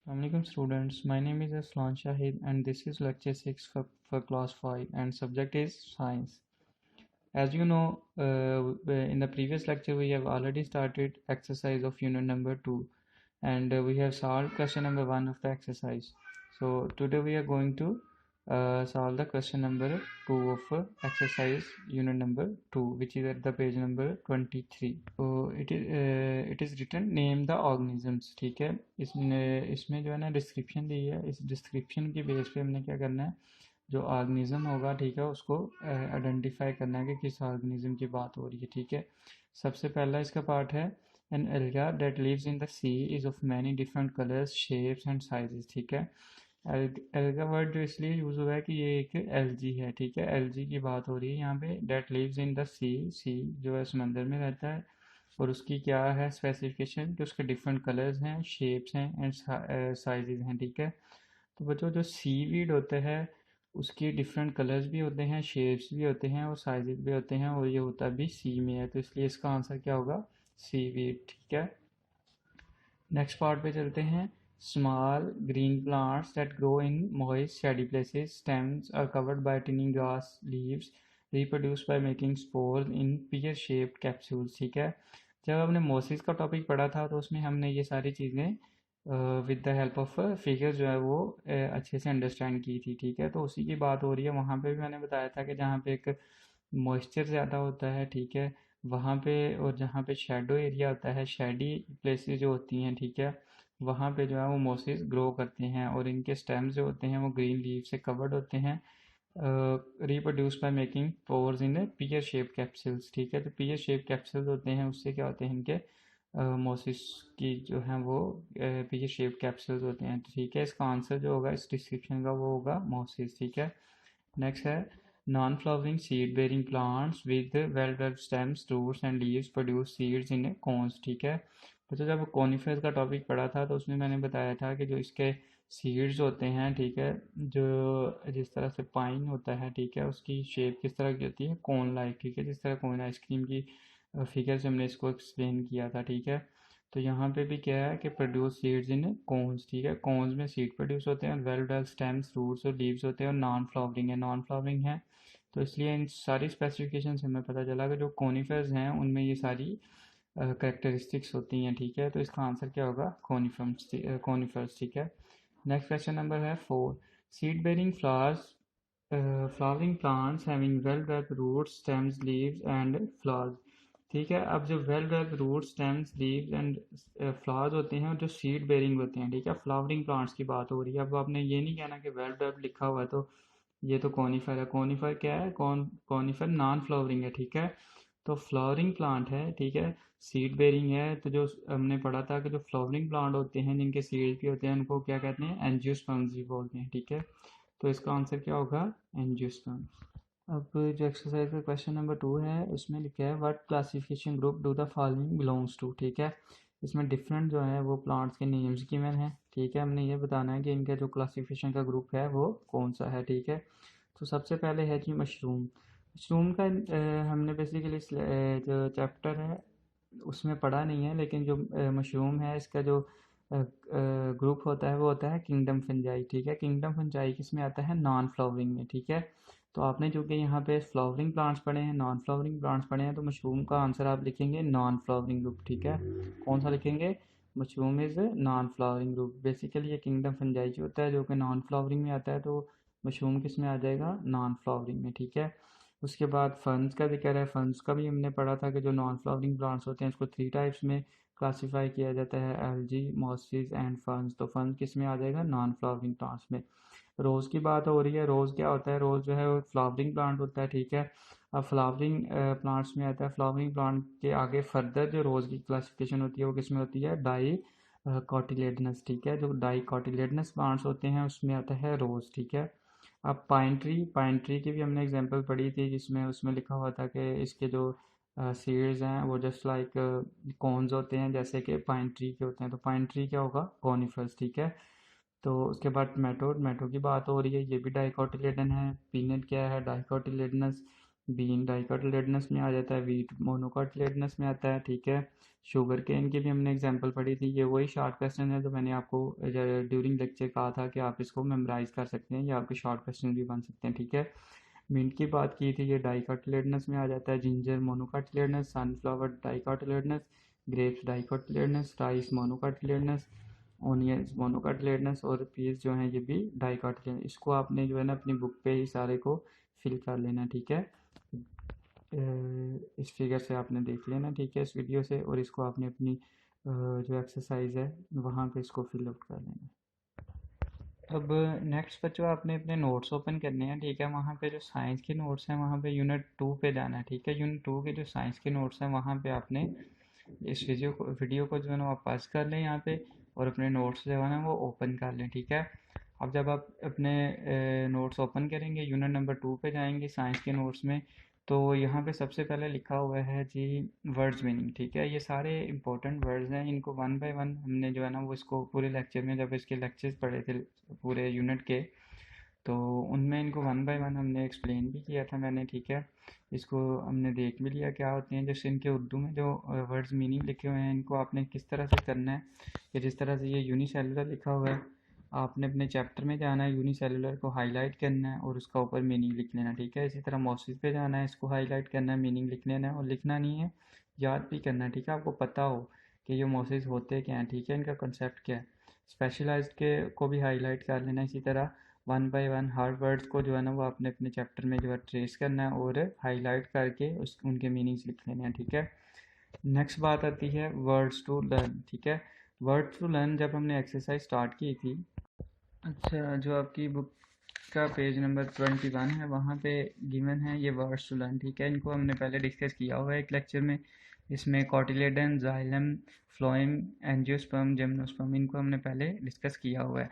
Assalamualaikum students, my name is Aslan Shahid and this is lecture 6 for class 5 and subject is science. As you know, in the previous lecture we have already started exercise of unit number 2 and we have solved question number 1 of the exercise. So today we are going to solve the question number 2 of exercise unit number 2 which is at the page number 23. तो it is written name the organisms. ठीक है, इसमें जो है ना description दी है, इस description की बेस पे हमने क्या करना है, जो ऑर्गेनिज्म होगा ठीक है उसको आइडेंटिफाई करना है कि किस ऑर्गेनिज्म की बात हो रही है। ठीक है, सबसे पहला इसका पार्ट है an alga that lives in the sea is of many different colours shapes and sizes. ठीक है, एल्गा वर्ड जो इसलिए यूज़ हुआ है कि ये एक एलजी है। ठीक है, एलजी की बात हो रही है यहाँ पे। डेट लिव्स इन द सी, सी जो है समंदर में रहता है और उसकी क्या है स्पेसिफिकेशन कि उसके डिफरेंट कलर्स हैं, शेप्स हैं एंड साइजेस हैं। ठीक है, तो बच्चों जो सी वीड होता है उसके डिफरेंट कलर्स भी होते हैं, शेप्स भी होते हैं और साइजेस भी होते हैं और ये होता भी सी में है, तो इसलिए इसका आंसर क्या होगा, सी वीड। ठीक है, नेक्स्ट पार्ट पे चलते हैं। Small green plants that grow in moist shady places, stems are covered by tiny grass leaves, reproduce by making spores in pear shaped capsules। ठीक है, जब हमने मोसिस का टॉपिक पढ़ा था तो उसमें हमने ये सारी चीज़ें with the help of figure जो है वो अच्छे से अंडरस्टैंड की थी। ठीक है, तो उसी की बात हो रही है। वहाँ पे भी मैंने बताया था कि जहाँ पे एक मॉइस्चर ज़्यादा होता है, ठीक है, वहाँ पे, और जहाँ पे शेडो एरिया होता है, शेडी प्लेसेस जो होती हैं, ठीक है, वहाँ पे जो है वो मोसेस ग्रो करते हैं और इनके स्टेम्स जो होते हैं वो ग्रीन लीव से कवर्ड होते हैं, reproduce by making pores in peer shape capsules. ठीक है, तो पीयर शेप कैप्सूल्स होते हैं, उससे क्या होते हैं इनके मोसिस की जो हैं वो पीयर शेप कैप्सूल्स होते हैं। तो ठीक है, इसका आंसर जो होगा इस डिस्क्रिप्शन का वो होगा मोसिस। ठीक है, नेक्स्ट है non flowering seed bearing plants with well developed stems roots and leaves produce seeds in cones. ठीक है, तो जब कॉनिफर्स का टॉपिक पढ़ा था तो उसमें मैंने बताया था कि जो इसके सीड्स होते हैं, ठीक है, जो जिस तरह से पाइन होता है, ठीक है, उसकी शेप किस तरह की होती है, कोन लाइक। ठीक है, जिस तरह कोन आइसक्रीम की फिगर से हमने इसको एक्सप्लेन किया था। ठीक है, तो यहाँ पे भी क्या है कि प्रोड्यूस सीड्स इन कोन्स। ठीक है, कोन्स में सीड प्रोड्यूस होते हैं और वेल डेवलप्ड स्टेम्स रूट्स और लीव्स होते हैं और नॉन फ्लावरिंग है, नॉन फ्लावरिंग है। तो इसलिए इन सारी स्पेसिफिकेशन से हमें पता चला कि जो कोनिफर्स हैं उनमें ये सारी करेक्टरिस्टिक्स होती हैं। ठीक है, तो इसका आंसर क्या होगा, कोनिफर्स। कोनिफर्स। ठीक है, नेक्स्ट क्वेश्चन नंबर है 4। Seed bearing flowers flowering plants having well developed roots stems leaves and flowers. ठीक है, अब जो well developed roots stems leaves and flowers होते हैं और जो सीड बेरिंग होते हैं, ठीक है, फ्लावरिंग प्लांट्स की बात हो रही है। अब आपने ये नहीं कहना कि वेल डेवलप्ड लिखा हुआ है तो ये तो कॉनिफर है। कॉनिफर क्या है, कॉनिफर नॉन फ्लावरिंग है। ठीक है, तो फ्लावरिंग प्लांट है, ठीक है, सीड बेरिंग है। तो जो हमने पढ़ा था कि जो फ्लावरिंग प्लांट होते हैं जिनके सीड भी होते हैं उनको क्या कहते हैं, एंजियोस्पर्म्स भी बोलते हैं। ठीक है, तो इसका आंसर क्या होगा, एंजियोस्पर्म्स। अब जो एक्सरसाइज का क्वेश्चन नंबर 2 है उसमें लिखा है what classification group do the following belongs to. ठीक है, इसमें डिफरेंट जो है वो प्लांट्स के नेम्स गिवन है। ठीक है, हमने ये बताना है कि इनका जो क्लासिफिकेशन का ग्रुप है वो कौन सा है। ठीक है, तो सबसे पहले है जी मशरूम। मशरूम का हमने बेसिकली जो चैप्टर है उसमें पढ़ा नहीं है, लेकिन जो मशरूम है इसका जो ग्रुप होता है वो होता है किंगडम फंजाई। ठीक है, किंगडम फंजाई किस में आता है, नॉन फ्लावरिंग में। ठीक है, तो आपने चूंकि यहाँ पे फ्लावरिंग प्लांट्स पढ़े हैं, नॉन फ्लावरिंग प्लांट्स पढ़े हैं, तो मशरूम का आंसर आप लिखेंगे नॉन फ्लावरिंग ग्रुप। ठीक है, कौन सा लिखेंगे, mushroom is non flowering group. Basically ये किंगडम फंजाई होता है जो कि नॉन फ्लावरिंग में आता है, तो मशरूम किस में आ जाएगा, नॉन फ्लावरिंग में। ठीक है, उसके बाद फंस का जिक्र है। फंस का भी हमने पढ़ा था कि जो नॉन फ्लावरिंग प्लांट्स होते हैं उसको 3 टाइप्स में क्लासिफाई किया जाता है, एल्गी, मॉसिस एंड फंस। तो फंस किस में आ जाएगा, नॉन फ्लावरिंग प्लांट्स में। रोज़ की बात हो रही है। रोज़ क्या होता है, रोज़ जो है वो फ्लावरिंग प्लांट होता है। ठीक है, अब फ्लावरिंग प्लांट्स में आता है। फ्लावरिंग प्लांट के आगे फर्दर जो रोज़ की क्लासिफिकेशन होती है वो किस में होती है, डाई कॉटिलेडनस। ठीक है, जो डाई कॉटिलेडनस प्लांट्स होते हैं उसमें आता है रोज़। ठीक है, अब पाइन ट्री की भी हमने एग्जांपल पढ़ी थी जिसमें उसमें लिखा हुआ था कि इसके जो सीड्स हैं वो जस्ट लाइक कॉन्स होते हैं जैसे कि पाइन ट्री के होते हैं, तो पाइन ट्री क्या होगा, कॉनिफर्स। ठीक है, तो उसके बाद टमेटो, टमेटो की बात हो रही है, ये भी डाइकोटिलेडन है। पीनट क्या है, डाइकोटिलेडनस। बीन डाइकोटिलेडनस में आ जाता है, वीट मोनोकोटिलेडनस में आता है, ठीक है। शुगर केन की भी हमने एग्जांपल पढ़ी थी। ये वही शॉर्ट क्वेश्चन है जो मैंने आपको ड्यूरिंग लेक्चर कहा था कि आप इसको मेमोराइज कर सकते हैं या आपके शॉर्ट क्वेश्चन भी बन सकते हैं, ठीक है। मिंट की बात की थी, ये डाइकोटिलेडनस में आ जाता है। Ginger monocotyledonous, sunflower dicotyledonous, grapes dicotyledonous, rice monocotyledonous, onions monocotyledonous और पीस जो हैं ये भी डाइकोटिलेडनस। इसको आपने जो है ना अपनी बुक पे ही सारे को फिल कर लेना, ठीक है। इस फिगर से आपने देख लेना, ठीक है, इस वीडियो से, और इसको आपने अपनी जो एक्सरसाइज है वहाँ पे इसको फिल आउट कर लेना। अब नेक्स्ट बच्चों आपने अपने नोट्स ओपन करने हैं, ठीक है। वहाँ पे जो साइंस के नोट्स हैं वहाँ पे यूनिट 2 पे जाना है, ठीक है। यूनिट 2 के जो साइंस के नोट्स हैं वहाँ पे आपने इस वीडियो को जो है ना आप पास कर लें यहाँ पे, और अपने नोट्स जो है ना वो ओपन कर लें, ठीक है। अब जब आप अपने नोट्स ओपन करेंगे, यूनिट नंबर 2 पे जाएंगे साइंस के नोट्स में, तो यहाँ पे सबसे पहले लिखा हुआ है जी वर्ड्स मीनिंग, ठीक है। ये सारे इंपॉर्टेंट वर्ड्स हैं, इनको वन बाय वन हमने जो है ना वो इसको पूरे लेक्चर में, जब इसके लेक्चर्स पढ़े थे पूरे यूनिट के, तो उनमें इनको वन बाय वन हमने एक्सप्लेन भी किया था मैंने, ठीक है। इसको हमने देख भी लिया क्या होते हैं। जैसे इनके उर्दू में जो वर्ड्स मीनिंग लिखे हुए हैं, इनको आपने किस तरह से करना है कि जिस तरह से ये यूनिसेलुलर लिखा हुआ है, आपने अपने चैप्टर में जाना है, यूनिसेलुलर को हाईलाइट करना है और उसका ऊपर मीनिंग लिख लेना, ठीक है। इसी तरह मोसिस पे जाना है, इसको हाईलाइट करना है, मीनिंग लिख लेना है, और लिखना नहीं है, याद भी करना है, ठीक है। आपको पता हो कि ये मोसिस होते क्या हैं, ठीक है, इनका कंसेप्ट क्या है। स्पेशलाइज्ड के को भी हाईलाइट कर लेना। इसी तरह one by one her words को जो है ना वो आपने अपने चैप्टर में जो है ट्रेस करना है और हाईलाइट करके उनके मीनिंग्स लिख लेने हैं, ठीक है। नेक्स्ट बात आती है वर्ड्स टू लर्न, ठीक है। वर्ड्स टू लर्न जब हमने एक्सरसाइज स्टार्ट की थी, अच्छा, जो आपकी बुक का पेज नंबर 21 है वहाँ पे गिवन है ये वर्ड्स टू लर्न, ठीक है। इनको हमने पहले डिस्कस किया हुआ है एक लेक्चर में। इसमें cotyledon, xylem, phloem, angiosperm, gymnosperm, इनको हमने पहले डिस्कस किया हुआ है।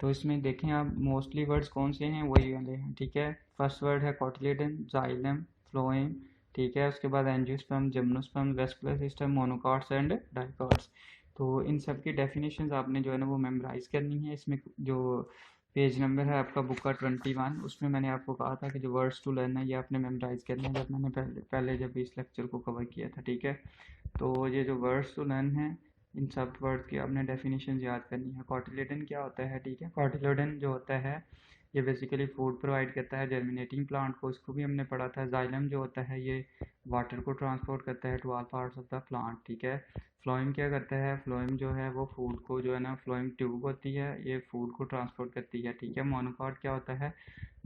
तो इसमें देखें आप मोस्टली वर्ड्स कौन से हैं, वही वाले हैं, ठीक है। फर्स्ट वर्ड है कॉटिलेडन, जाइलम, फ्लोएम, ठीक है। उसके बाद angiosperm, gymnosperm, vascular system, monocots and dicots. तो इन सब की डेफिनेशंस आपने जो है ना वो मेमोराइज करनी है। इसमें जो पेज नंबर है आपका बुक का 21, उसमें मैंने आपको कहा था कि जो वर्ड्स टू लर्न है ये आपने मेमोराइज करना है, जब मैंने पहले जब इस लेक्चर को कवर किया था, ठीक है। तो ये जो वर्ड्स टू लर्न है, इन सब वर्ड्स की आपने डेफिनेशन याद करनी है। कॉटिलेडन क्या होता है, ठीक है। कॉटिलेडन जो होता है ये बेसिकली फूड प्रोवाइड करता है जर्मिनेटिंग प्लांट को, इसको भी हमने पढ़ा था। जाइलम जो होता है ये वाटर को ट्रांसपोर्ट करता है to all parts of the plant, ठीक है। फ्लोएम क्या करता है, फ्लोएम जो है वो फूड को जो है ना, फ्लोएम ट्यूब होती है, ये फूड को ट्रांसपोर्ट करती है, ठीक है। मोनोकॉट क्या होता है,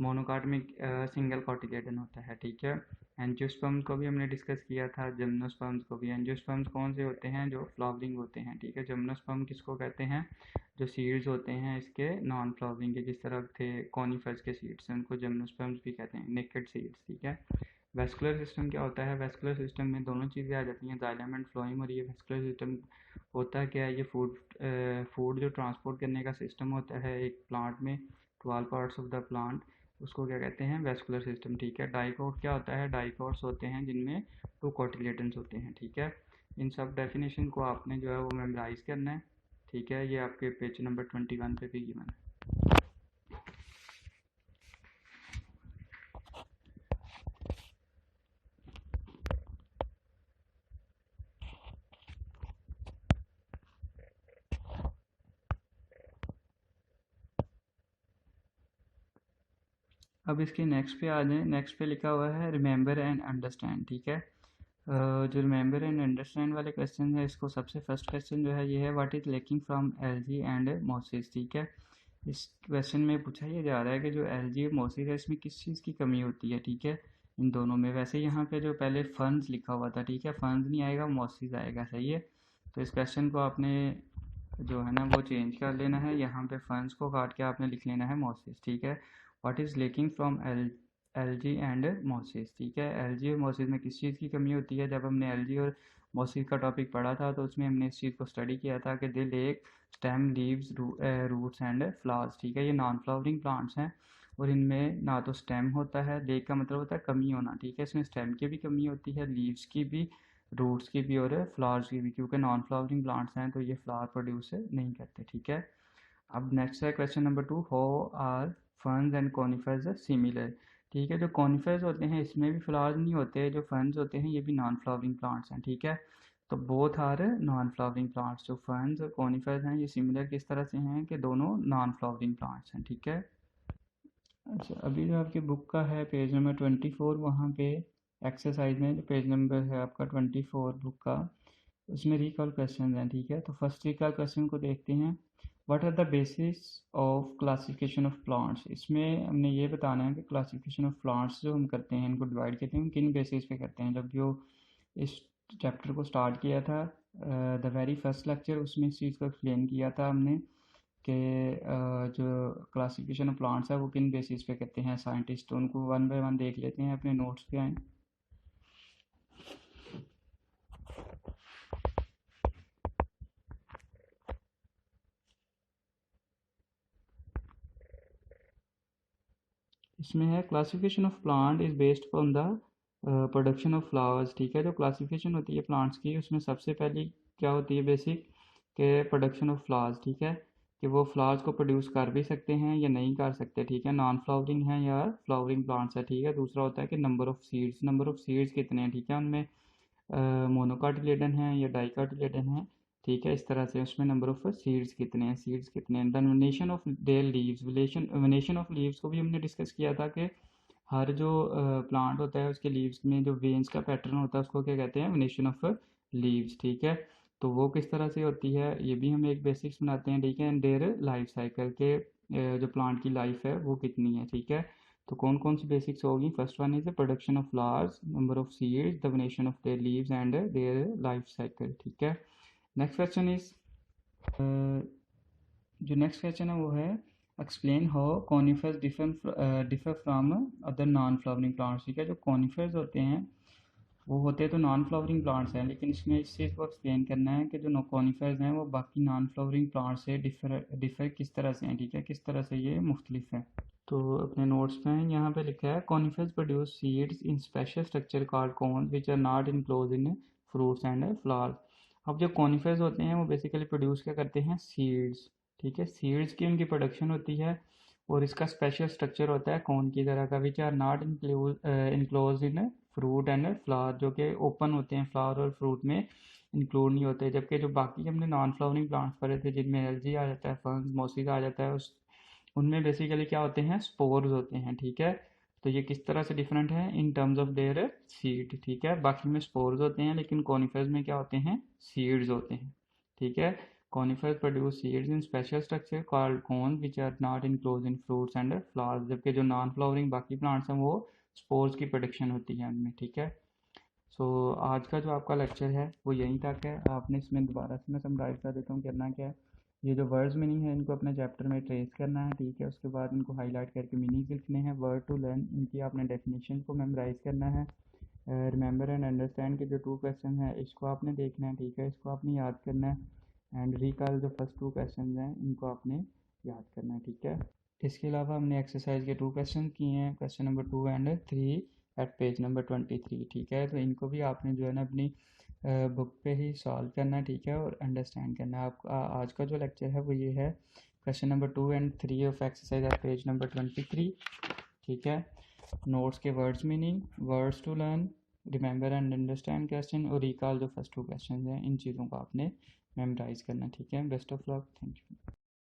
मोनोकॉट में सिंगल कॉटिलेडन होता है, ठीक है। एंजियोस्पर्म्स को भी हमने डिस्कस किया था, जिम्नोस्पर्म्स को भी। एंजियोस्पर्म्स कौन से होते हैं, जो फ्लावरिंग होते हैं, ठीक है। जिम्नोस्पर्म किसको कहते हैं, जो सीड्स होते हैं इसके नॉन फ्लावरिंग के, जिस तरह थे कॉनिफर्स के सीड्स हैं उनको जिम्नोस्पर्म्स भी कहते हैं, नेकेड सीड्स, ठीक है। वेस्कुलर सिस्टम क्या होता है, वेस्कुलर सिस्टम में दोनों चीज़ें आ जाती हैं, जाइलम एंड फ्लोएम। और ये वेस्कुलर सिस्टम होता क्या है, ये फूड जो ट्रांसपोर्ट करने का सिस्टम होता है एक प्लांट में to all parts of the plant, उसको क्या कहते हैं, वेस्कुलर सिस्टम, ठीक है। डाइकोट क्या होता है, डाइकोट्स होते हैं जिनमें टू कोटिलेडन्स होते हैं, ठीक है। इन सब डेफिनेशन को आपने जो है वो मेमोराइज करना है, ठीक है। ये आपके पेज नंबर 21 पे भी गिवन है। अब इसके नेक्स्ट पे आ जाएं। नेक्स्ट पे लिखा हुआ है रिमेंबर एंड अंडरस्टैंड, ठीक है। जो रिमेंबर एंड अंडरस्टैंड वाले क्वेश्चन है, इसको सबसे फर्स्ट क्वेश्चन जो है ये है, what is lacking from algae and mosses, ठीक है। इस क्वेश्चन में पूछा ये जा रहा है कि जो एलजी और मोसिस है इसमें किस चीज़ की कमी होती है, ठीक है, इन दोनों में। वैसे यहाँ पे जो पहले फंड्स लिखा हुआ था, ठीक है, फंड्स नहीं आएगा, मोसिस आएगा, सही है। तो इस क्वेश्चन को आपने जो है ना वो चेंज कर लेना है, यहाँ पे फंड्स को काट के आपने लिख लेना है मोसिस, ठीक है। What is lacking from algae and mosses, ठीक है। एलजी और मोसिस में किस चीज़ की कमी होती है, जब हमने एलजी और मोसिस का टॉपिक पढ़ा था तो उसमें हमने इस चीज़ को स्टडी किया था कि they lack stem leaves roots and flowers, ठीक है। ये नॉन फ्लावरिंग प्लांट्स हैं और इनमें ना तो स्टेम होता है, लेक का मतलब होता है कमी होना, ठीक है। इसमें स्टेम की भी कमी होती है, लीव्स की भी, रूट्स की भी और फ्लावर्स की भी, क्योंकि नॉन फ्लावरिंग प्लांट्स हैं तो ये फ्लावर प्रोड्यूस नहीं करते, ठीक है। अब नेक्स्ट है question number 2, how are ferns and conifers similar, ठीक है। जो कॉनिफर्स होते हैं इसमें भी फ्लावर्स नहीं होते, जो फर्न्स होते हैं ये भी नॉन फ्लावरिंग प्लांट्स हैं, ठीक है। तो both are non flowering plants. जो फर्न्स और कॉनिफर्स हैं ये सिमिलर किस तरह से हैं कि दोनों नॉन फ्लावरिंग प्लांट्स हैं, ठीक है। अच्छा, अभी जो आपकी बुक का है पेज नंबर 24, वहाँ पे एक्सरसाइज में जो पेज नंबर है आपका 24 बुक का, उसमें रिकॉल क्वेश्चन हैं, ठीक है। तो फर्स्ट रिकॉल क्वेश्चन को देखते हैं। What are the basis of classification of plants. इसमें हमने ये बताना है कि क्लासिफिकेशन ऑफ प्लांट्स जो हम करते हैं, इनको डिवाइड करते हैं, हम किन बेसिस पे करते हैं। जब जो इस चैप्टर को स्टार्ट किया था, द वेरी फर्स्ट लेक्चर, उसमें इस चीज़ को एक्सप्लेन किया था हमने कि जो क्लासिफिकेशन ऑफ प्लांट्स है वो किन बेसिस पे करते हैं साइंटिस्ट। तो उनको वन बाय वन देख लेते हैं, अपने नोट्स पे आए। इसमें है classification of plant is based on the production of flowers, ठीक है। जो क्लासिफिकेशन होती है प्लांट्स की, उसमें सबसे पहली क्या होती है बेसिक, के प्रोडक्शन ऑफ फ्लावर्स, ठीक है, कि वो फ्लावर्स को प्रोड्यूस कर भी सकते हैं या नहीं कर सकते, ठीक है। नॉन फ्लावरिंग है या फ्लावरिंग प्लांट्स है, ठीक है। दूसरा होता है कि number of seeds, number of seeds कितने हैं, ठीक है, उनमें मोनोकाटिलेडन है या डाइकाटिलेडन है, ठीक है। इस तरह से उसमें नंबर ऑफ सीड्स कितने हैं, सीड्स कितने हैं। Then venation of their leaves, venation of leaves को भी हमने डिस्कस किया था कि हर जो प्लांट होता है उसके लीव्स में जो वेन्स का पैटर्न होता है उसको क्या कहते हैं, वेनेशन ऑफ लीव्स, ठीक है। तो वो किस तरह से होती है ये भी हम एक बेसिक्स बनाते हैं, ठीक है। एंड देयर लाइफ साइकिल के जो प्लांट की लाइफ है वो कितनी है, ठीक है। तो कौन कौन सी बेसिक्स होगी, first one is the production of flowers, number of seeds, the venation of their leaves and their life cycle, ठीक है। नेक्स्ट क्वेश्चन इज, जो नेक्स्ट क्वेश्चन है वो है explain how conifers differ from other non flowering plants, ठीक है। जो conifers होते हैं वो होते तो नॉन फ्लावरिंग प्लांट्स हैं, लेकिन इसमें इस चीज़ को एक्सप्लेन करना है कि जो कॉनिफर्स हैं वो बाकी नॉन फ्लावरिंग प्लांट्स से डिफर किस तरह से हैं, ठीक है, किस तरह से ये मुख्तलिफ हैं। तो अपने नोट्स में यहाँ पे लिखा है conifers produce seeds in special structure called cones which are not enclose in fruits and flowers. अब जो कॉनिफर्स होते हैं वो बेसिकली प्रोड्यूस क्या करते हैं, सीड्स, ठीक है। सीड्स की उनकी प्रोडक्शन होती है और इसका स्पेशल स्ट्रक्चर होता है कौन की तरह का, which are not enclose in fruit and flower, जो कि ओपन होते हैं, फ्लावर और फ्रूट में इंक्लूड नहीं होते। जबकि जो बाकी हमने नॉन फ्लावरिंग प्लांट्स पढ़े थे जिनमें एलजी आ जाता है, फंस मोसिस आ जाता है, उस उनमें बेसिकली क्या होते हैं, स्पोर्स होते हैं, ठीक है। तो ये किस तरह से डिफरेंट है in terms of their seed, ठीक है। बाकी में स्पोर्स होते हैं लेकिन कॉनिफर्स में क्या होते हैं, सीड्स होते हैं, ठीक है। Conifers produce seeds in special structure called cone which are not enclose in fruits and flowers, जबकि जो नॉन फ्लावरिंग बाकी प्लांट्स हैं वो स्पोर्स की प्रोडक्शन होती है उनमें, ठीक है। सो आज का जो आपका लेक्चर है वो यहीं तक है। आपने इसमें दोबारा से मैं समराइज कर देता हूँ करना क्या है, ये जो वर्ड्स मीनिंग है इनको अपने चैप्टर में ट्रेस करना है, ठीक है। उसके बाद इनको हाईलाइट करके मीनिंग लिखने हैं। वर्ड टू लर्न, इनकी आपने डेफिनेशन को मेमोराइज करना है। रिमेंबर एंड अंडरस्टैंड के जो 2 क्वेश्चन है इसको आपने देखना है, ठीक है, इसको आपने याद करना है। एंड रिकॉल जो फर्स्ट 2 क्वेश्चन हैं इनको आपने याद करना है, ठीक है। इसके अलावा हमने एक्सरसाइज के 2 क्वेश्चन किए हैं, question number 2 and 3 at page number 23, ठीक है। तो इनको भी आपने जो है ना अपनी बुक पे ही सॉल्व करना है, ठीक है, और अंडरस्टैंड करना है। आपका आज का जो लेक्चर है वो ये है, question number 2 and 3 of exercise at page number 23, ठीक है। नोट्स के words meaning, words to learn, remember and understand question और रिकॉल जो फर्स्ट 2 क्वेश्चन हैं, इन चीज़ों को आपने मेमोराइज करना, ठीक है। Best of luck, thank you.